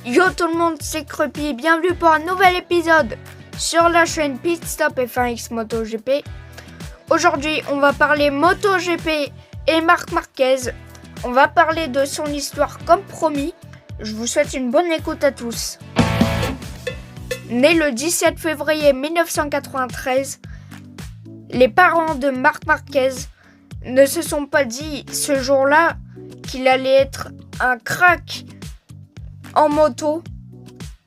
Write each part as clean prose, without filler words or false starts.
Yo tout le monde, c'est Crepy et bienvenue pour un nouvel épisode sur la chaîne Pit Stop F1X MotoGP. Aujourd'hui, on va parler MotoGP et Marc Marquez. On va parler de son histoire comme promis. Je vous souhaite une bonne écoute à tous. Né le 17 février 1993, les parents de Marc Marquez ne se sont pas dit ce jour-là qu'il allait être un crack en moto,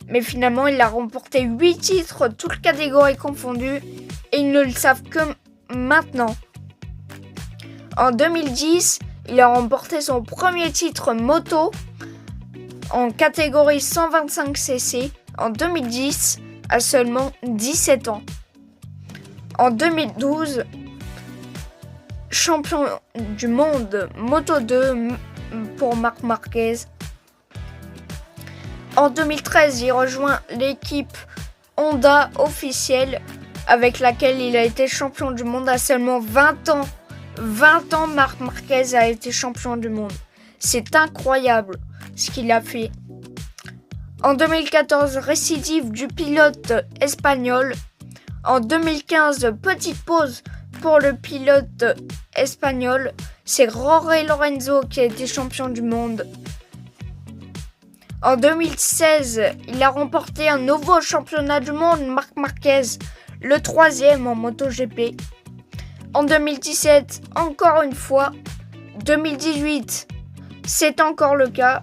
mais finalement il a remporté 8 titres, toutes catégories confondues, et ils ne le savent que maintenant. En 2010, il a remporté son premier titre moto en catégorie 125cc en 2010, à seulement 17 ans. En 2012, champion du monde Moto 2 pour Marc Marquez. En 2013, il rejoint l'équipe Honda officielle avec laquelle il a été champion du monde à seulement 20 ans. 20 ans, Marc Marquez a été champion du monde. C'est incroyable ce qu'il a fait. En 2014, récidive du pilote espagnol. En 2015, petite pause pour le pilote espagnol. C'est Jorge Lorenzo qui a été champion du monde. En 2016, il a remporté un nouveau championnat du monde, Marc Marquez, le 3e en MotoGP. En 2017, encore une fois. 2018, c'est encore le cas.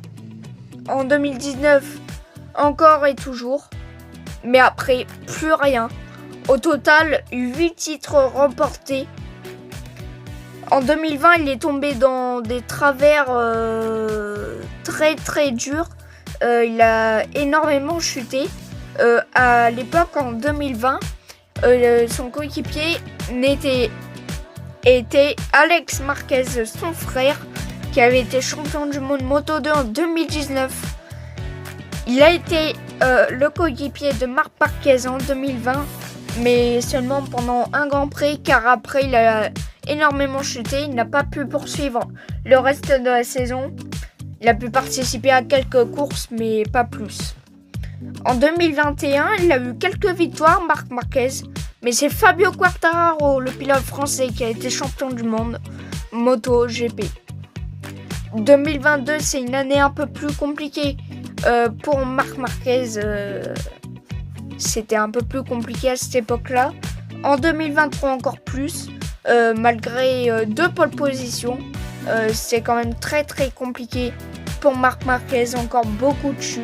En 2019, encore et toujours. Mais après, plus rien. Au total, 8 titres remportés. En 2020, il est tombé dans des travers très durs. Il a énormément chuté. À l'époque, en 2020, son coéquipier était Alex Marquez, son frère, qui avait été champion du monde Moto 2 en 2019. Il a été le coéquipier de Marc Marquez en 2020, mais seulement pendant un Grand Prix, car après il a énormément chuté. Il n'a pas pu poursuivre le reste de la saison. Il a pu participer à quelques courses, mais pas plus. En 2021, il a eu quelques victoires, Marc Marquez, mais c'est Fabio Quartararo, le pilote français, qui a été champion du monde MotoGP. 2022, c'est une année un peu plus compliquée pour Marc Marquez. C'était un peu plus compliqué à cette époque-là. En 2023, encore plus, malgré 2 pole positions. C'est quand même très compliqué pour Marc Marquez, encore beaucoup de chutes.